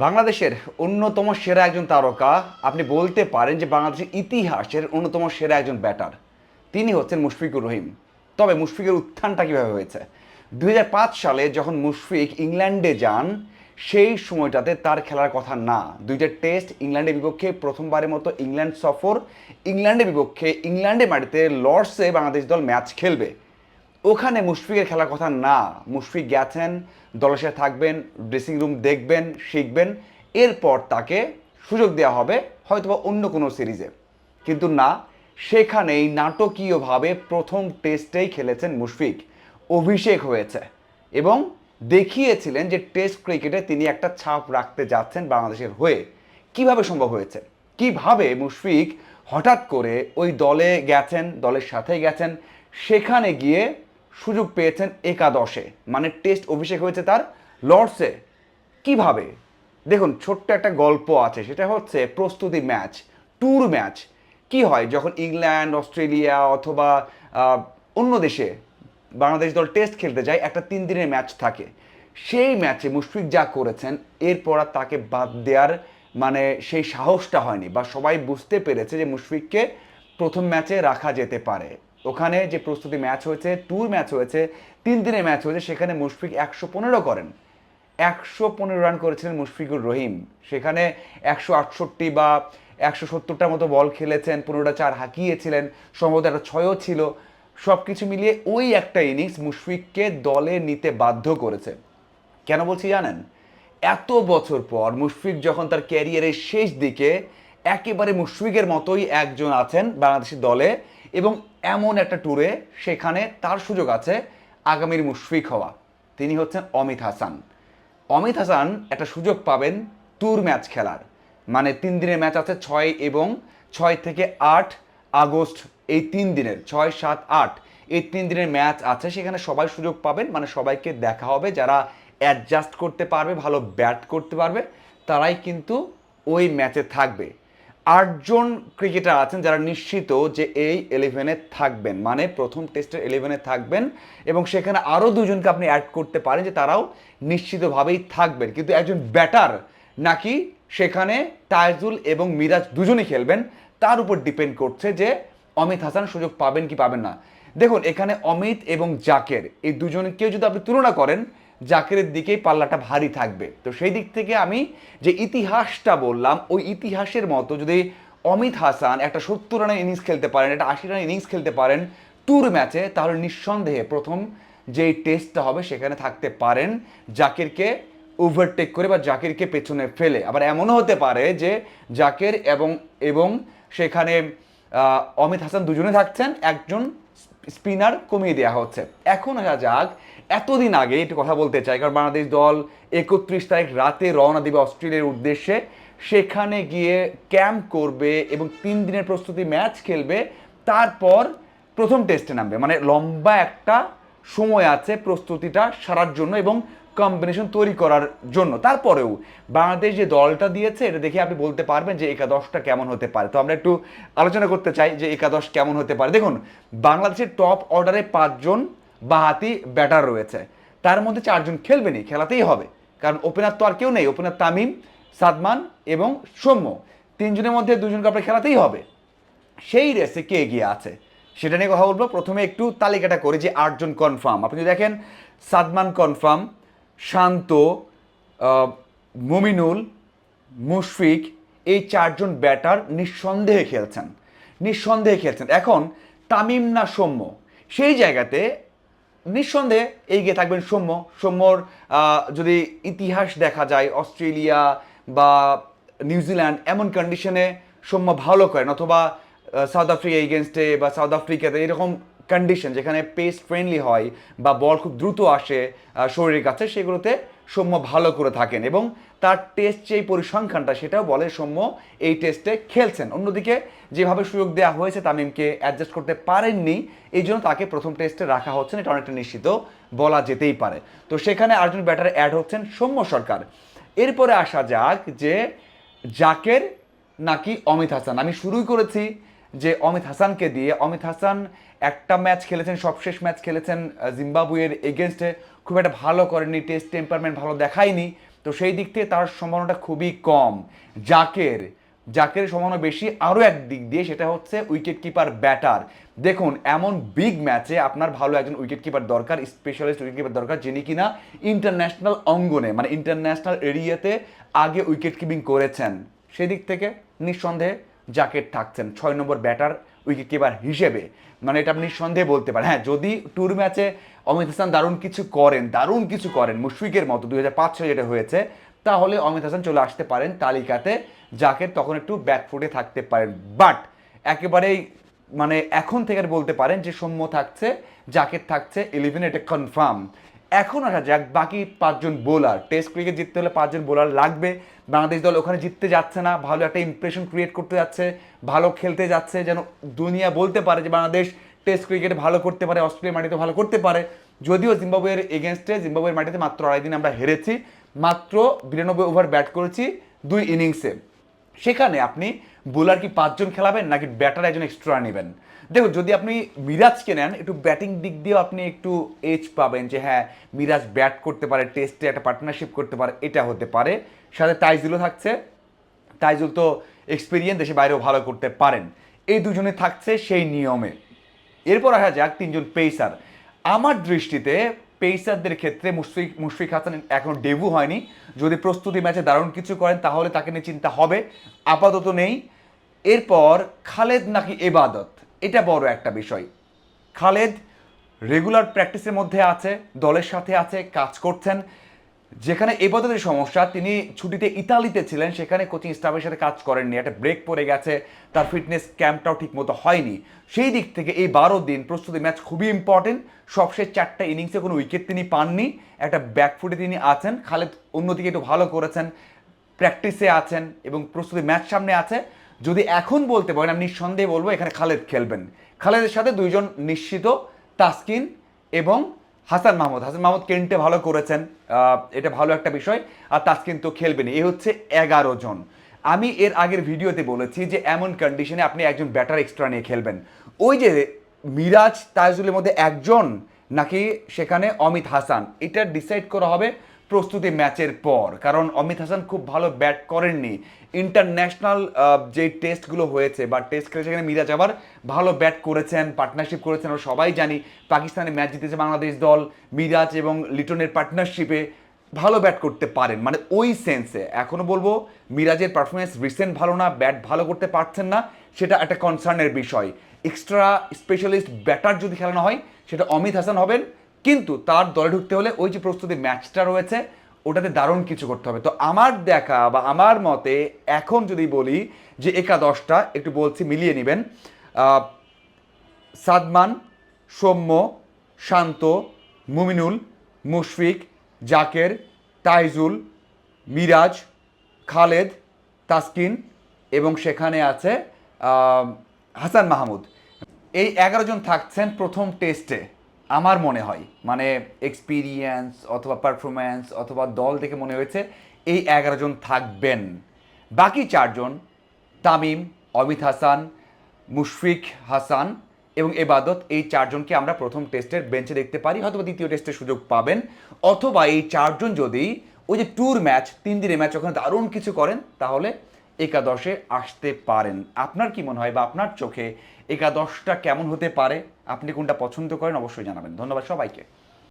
বাংলাদেশের অন্যতম সেরা একজন তারকা, আপনি বলতে পারেন যে বাংলাদেশের ইতিহাসের অন্যতম সেরা একজন ব্যাটার। তিনি হচ্ছেন মুশফিকুর রহিম। তবে মুশফিকের উত্থানটা কীভাবে হয়েছে? 2005 সালে যখন মুশফিক ইংল্যান্ডে যান, সেই সময়টাতে তার খেলার কথা না। দুইটা টেস্ট ইংল্যান্ডের বিপক্ষে, প্রথমবারের মতো ইংল্যান্ড সফর, ইংল্যান্ডের বিপক্ষে ইংল্যান্ডের মাটিতে লর্ডসে বাংলাদেশ দল ম্যাচ খেলবে। ওখানে মুশফিকের খেলার কথা না। মুশফিক গেছেন, দলের সাথে থাকবেন, ড্রেসিং রুম দেখবেন, শিখবেন, এরপর তাকে সুযোগ দেওয়া হবে হয়তোবা অন্য কোনো সিরিজে। কিন্তু না, সেখানেই নাটকীয়ভাবে প্রথম টেস্টেই খেলেছেন মুশফিক। অভিষেক হয়েছে এবং দেখিয়েছিলেন যে টেস্ট ক্রিকেটে তিনি একটা ছাপ রাখতে যাচ্ছেন বাংলাদেশের হয়ে। কিভাবে সম্ভব হয়েছে? কিভাবে মুশফিক হঠাৎ করে ওই দলে গেছেন, দলের সাথে গেছেন, সেখানে গিয়ে সুযোগ পেয়েছেন একাদশে, মানে টেস্ট অভিষেক হয়েছে তার লর্ডসে। কিভাবে? দেখুন, ছোট্ট একটা গল্প আছে, সেটা হচ্ছে প্রস্তুতি ম্যাচ, ট্যুর ম্যাচ। কি হয় যখন ইংল্যান্ড, অস্ট্রেলিয়া অথবা অন্য দেশে বাংলাদেশ দল টেস্ট খেলতে যায়, একটা 3 দিনের ম্যাচ থাকে। সেই ম্যাচে মুশফিক যা করেছেন, এরপর আর তাকে বাদ দেওয়ার মানে সেই সাহসটা হয়নি, বা সবাই বুঝতে পেরেছে যে মুশফিককে প্রথম ম্যাচে রাখা যেতে পারে। ওখানে যে প্রস্তুতি ম্যাচ হয়েছে, ট্যুর ম্যাচ হয়েছে, 3 দিনের ম্যাচ হয়েছে, সেখানে মুশফিক 115 করেন। 115 রান করেছিলেন মুশফিকুর রহিম। সেখানে 168 বা 170টার মতো বল খেলেছেন, 15টা চার হাঁকিয়েছিলেন, সম্ভবত একটা ছয়ও ছিল। সব কিছু মিলিয়ে ওই একটা ইনিংস মুশফিককে দলে নিতে বাধ্য করেছে। কেন বলছি জানেন? এত বছর পর মুশফিক যখন তার ক্যারিয়ারের শেষ দিকে, একেবারে মুশফিকের মতোই একজন আছেন বাংলাদেশি দলে, এবং এমন একটা ট্যুরে সেখানে তার সুযোগ আছে আগামীর মুশফিক হওয়া। তিনি হচ্ছেন অমিত হাসান। অমিত হাসান একটা সুযোগ পাবেন ট্যুর ম্যাচ খেলার, মানে 3 দিনের ম্যাচ আছে, 6 থেকে 8 আগস্ট। এই 3 দিনের 6, 7, 8 এই 3 দিনের ম্যাচ আছে, সেখানে সবাই সুযোগ পাবেন, মানে সবাইকে দেখা হবে। যারা অ্যাডজাস্ট করতে পারবে, ভালো ব্যাট করতে পারবে, তারাই কিন্তু ওই ম্যাচে থাকবে। 8 জন ক্রিকেটার আছেন যারা নিশ্চিত যে এই 11-এ থাকবেন, মানে প্রথম টেস্টের 11-এ থাকবেন, এবং সেখানে আরও 2জনকে আপনি অ্যাড করতে পারেন যে তারাও নিশ্চিতভাবেই থাকবেন। কিন্তু একজন ব্যাটার নাকি সেখানে তাইজুল এবং মিরাজ দুজনই খেলবেন, তার উপর ডিপেন্ড করছে যে অমিত হাসান সুযোগ পাবেন কি পাবেন না। দেখুন, এখানে অমিত এবং জাকের, এই দুজনকেও যদি আপনি তুলনা করেন, জাকেরের দিকেই পাল্লাটা ভারী থাকবে। তো সেই দিক থেকে আমি যে ইতিহাসটা বললাম, ওই ইতিহাসের মতো যদি অমিত হাসান একটা 70 রানের ইনিংস খেলতে পারেন, একটা 80 রানের ইনিংস খেলতে পারেন ট্যুর ম্যাচে, তাহলে নিঃসন্দেহে প্রথম যেই টেস্টটা হবে সেখানে থাকতে পারেন জাকিরকে ওভারটেক করে বা জাকিরকে পেছনে ফেলে। আবার এমনও হতে পারে যে জাকির এবং এবং সেখানে অমিত হাসান দুজনে থাকছেন, একজন স্পিনার কমিয়ে দেওয়া হচ্ছে। এখন আসা যাক, এতদিন আগে একটু কথা বলতে চাই, কারণ বাংলাদেশ দল 31 তারিখ রাতে রওনা দিবে অস্ট্রেলিয়ার উদ্দেশ্যে। সেখানে গিয়ে ক্যাম্প করবে এবং 3 দিনের প্রস্তুতি ম্যাচ খেলবে, তারপর প্রথম টেস্টে নামবে। মানে লম্বা একটা সময় আছে প্রস্তুতিটা সারার জন্য এবং কম্বিনেশন তৈরি করার জন্য। তারপরেও বাংলাদেশ যে দলটা দিয়েছে, এটা দেখে আপনি বলতে পারবেন যে একাদশটা কেমন হতে পারে। তো আমরা একটু আলোচনা করতে চাই যে একাদশ কেমন হতে পারে। দেখুন, বাংলাদেশের টপ অর্ডারে 5 জন বাঁহাতি ব্যাটার রয়েছে, তার মধ্যে 4 জন খেলবেনই, খেলাতেই হবে, কারণ ওপেনার তো আর কেউ নেই। ওপেনার তামিম, সাদমান এবং সৌম্য, 3জনের মধ্যে 2জনকে আপনার খেলাতেই হবে। সেই রেসে কে এগিয়ে আছে সেটা নিয়ে কথা বলবো। প্রথমে একটু তালিকাটা করি যে 8 জন কনফার্ম। আপনি যদি দেখেন, সাদমান কনফার্ম, শান্ত, মুমিনুল, মুশফিক, এই 4 জন ব্যাটার নিঃসন্দেহে খেলছেন, নিঃসন্দেহে খেলছেন। এখন তামিম না সৌম্য, সেই জায়গাতে নিঃসন্দেহে এগিয়ে থাকবেন সৌম্য। সৌম্যর যদি ইতিহাস দেখা যায়, অস্ট্রেলিয়া বা নিউজিল্যান্ড এমন কন্ডিশনে সৌম্য ভালো করেন, অথবা সাউথ আফ্রিকা এগেনস্টে বা সাউথ আফ্রিকাতে এরকম কন্ডিশন যেখানে পেস ফ্রেন্ডলি হয় বা বল খুব দ্রুত আসে শরীরের কাছে, সেগুলোতে সৌম্য ভালো করে থাকেন, এবং তার টেস্ট যেই পরিসংখ্যানটা সেটাও বলে সৌম্য এই টেস্টে খেলছেন। অন্যদিকে যেভাবে সুযোগ দেওয়া হয়েছে তামিমকে অ্যাডজাস্ট করতে পারেননি, এই জন্য তাকে প্রথম টেস্টে রাখা হচ্ছে, এটা অনেকটা নিশ্চিত বলা যেতেই পারে। তো সেখানে আরেকজন ব্যাটারে অ্যাড হচ্ছেন সৌম্য সরকার। এরপরে আসা যাক যে জাকের নাকি অমিত হাসান। আমি শুরুই করেছি যে অমিত হাসানকে দিয়ে। অমিত হাসান একটা ম্যাচ খেলেছেন, সবশেষ ম্যাচ খেলেছেন জিম্বাবুয়ের এগেনস্টে, খুব একটা ভালো করেনি, টেস্ট টেম্পারমেন্ট ভালো দেখায়নি। তো সেই দিক থেকে তার সম্ভাবনাটা খুবই কম। জাকের সম্ভাবনা বেশি আরও এক দিক দিয়ে, সেটা হচ্ছে উইকেট কিপার ব্যাটার। দেখুন এমন বিগ ম্যাচে আপনার ভালো একজন উইকেট কিপার দরকার, স্পেশালিস্ট উইকেট কিপার দরকার, যিনি কিনা ইন্টারন্যাশনাল অঙ্গনে মানে ইন্টারন্যাশনাল এরিয়াতে আগে উইকেট কিপিং করেছেন। সেদিক থেকে নিঃসন্দেহে জাকের থাকছেন 6 নম্বর ব্যাটার উইকেট কিপার হিসেবে, মানে এটা আপনি নিঃসন্দেহে বলতে পারেন। হ্যাঁ, যদি ট্যুর ম্যাচে অমিত হাসান দারুণ কিছু করেন মুশফিকের মতো 2005 সালে যেটা হয়েছে, তাহলে অমিত হাসান চলে আসতে পারেন তালিকাতে, জাকের তখন একটু ব্যাকফুটে থাকতে পারেন। বাট একেবারেই মানে এখন থেকে বলতে পারেন যে সৌম্য থাকছে, জাকের থাকছে 11, এটা কনফার্ম। এখন আসা যাক বাকি 5জন বোলার। টেস্ট ক্রিকেট জিততে হলে 5জন বোলার লাগবে। বাংলাদেশ দল ওখানে জিততে যাচ্ছে না, ভালো একটা ইমপ্রেশন ক্রিয়েট করতে যাচ্ছে, ভালো খেলতে যাচ্ছে, যেন দুনিয়া বলতে পারে যে বাংলাদেশ টেস্ট ক্রিকেটে ভালো করতে পারে, অস্ট্রেলিয়ার মাটিতে ভালো করতে পারে। যদিও জিম্বাবুয়ের এগেনস্টে জিম্বাবুয়ের মাটিতে মাত্র 2.5 দিন আমরা হেরেছি, মাত্র 92 ওভার ব্যাট করেছি 2 ইনিংসে। সেখানে আপনি বোলার কি 5জন খেলাবেন নাকি ব্যাটার একজন এক্সট্রা নেবেন? দেখুন, যদি আপনি মিরাজকে নেন একটু ব্যাটিং দিক দিয়েও আপনি একটু এজ পাবেন, যে হ্যাঁ মিরাজ ব্যাট করতে পারে, টেস্টে একটা পার্টনারশিপ করতে পারে, এটা হতে পারে। সাথে তাইজুলও থাকছে, তাইজুল তো এক্সপিরিয়েন্স, দেশে বাইরেও ভালো করতে পারেন। এই দুজনে থাকছে সেই নিয়মে। এরপর আসা যাক 3জন পেসার। আমার দৃষ্টিতে পেসারদের ক্ষেত্রে মুশফিক হাসান এখন ডেবু হয়নি, যদি প্রস্তুতি ম্যাচে দারুণ কিছু করেন তাহলে তাকে নিয়ে চিন্তা হবে, আপাতত নেই। এরপর খালেদ নাকি এবাদত, এটা বড় একটা বিষয়। খালেদ রেগুলার প্র্যাকটিসের মধ্যে আছে, দলের সাথে আছে, কাজ করছেন। যেখানে এবাদতের সমস্যা, তিনি ছুটিতে ইতালিতে ছিলেন, সেখানে কোচিং স্টাফের সাথে কাজ করেননি, একটা ব্রেক পড়ে গেছে, তার ফিটনেস ক্যাম্পটাও ঠিক মতো হয়নি। সেই দিক থেকে এই 12 দিন প্রস্তুতি ম্যাচ খুবই ইম্পর্টেন্ট। সবশেষ 4টা ইনিংসে কোনো উইকেট তিনি পাননি, একটা ব্যাকফুটে তিনি আছেন। খালেদ অন্যদিকে একটু ভালো করেছেন, প্র্যাকটিসে আছেন এবং প্রস্তুতি ম্যাচ সামনে আছে। যদি এখন বলতে পারেন, আমি নিঃসন্দেহে বলবো এখানে খালেদ খেলবেন। খালেদের সাথে 2জন নিশ্চিত, তাসকিন এবং হাসান মাহমুদ কেন্টে ভালো করেছেন, এটা ভালো একটা বিষয়। আর তাসকিন তো খেলবেন। এই হচ্ছে 11 জন। আমি এর আগের ভিডিওতে বলেছি যে এমন কন্ডিশনে আপনি একজন ব্যাটার এক্সট্রা নিয়ে খেলবেন। ওই যে মিরাজ তাইজুলের মধ্যে একজন নাকি সেখানে অমিত হাসান, এটা ডিসাইড করা হবে প্রস্তুতি ম্যাচের পর। কারণ অমিত হাসান খুব ভালো ব্যাট করেননি ইন্টারন্যাশনাল যে টেস্টগুলো হয়েছে বা টেস্ট খেলে, সেখানে মিরাজ আবার ভালো ব্যাট করেছেন, পার্টনারশিপ করেছেন। আমরা সবাই জানি পাকিস্তানে ম্যাচ জিতেছে বাংলাদেশ দল, মিরাজ এবং লিটনের পার্টনারশিপে ভালো ব্যাট করতে পারেন। মানে ওই সেন্সে এখনও বলবো মিরাজের পারফরমেন্স রিসেন্ট ভালো না, ব্যাট ভালো করতে পারছেন না, সেটা একটা কনসার্নের বিষয়। এক্সট্রা স্পেশালিস্ট ব্যাটার যদি খেলানো হয় সেটা অমিত হাসান হবেন, কিন্তু তার দলে ঢুকতে হলে ওই যে প্রস্তুতি ম্যাচটা রয়েছে ওটাতে দারুণ কিছু করতে হবে। তো আমার দেখা বা আমার মতে এখন যদি বলি যে একাদশটা একটু বলছি, মিলিয়ে নেবেন। সাদমান, সৌম্য, শান্ত, মুমিনুল, মুশফিক, জাকের, তাইজুল, মিরাজ, খালেদ, তাসকিন এবং সেখানে আছে হাসান মাহমুদ। এই 11 জন থাকছেন প্রথম টেস্টে। আমার মনে হয় মানে এক্সপিরিয়েন্স অথবা পারফরম্যান্স অথবা দল দেখে মনে হয়েছে এই 11 জন থাকবেন। বাকি 4জন তামিম, অমিত হাসান, মুশফিক হাসান এবং এবাদত, এই 4জনকে আমরা প্রথম টেস্টের বেঞ্চে দেখতে পারি, হয়তো দ্বিতীয় টেস্টের সুযোগ পাবেন। অথবা এই 4জন যদি ওই যে ট্যুর ম্যাচ 3 দিনের ম্যাচ ওখানে দারুণ কিছু করেন তাহলে একাদশে আসতে পারেন। আপনার কি মনে হয় বা আপনার চোখে একাদশটা কেমন হতে পারে? আপনি কোনটা পছন্দ করেন অবশ্যই জানাবেন। ধন্যবাদ সবাইকে।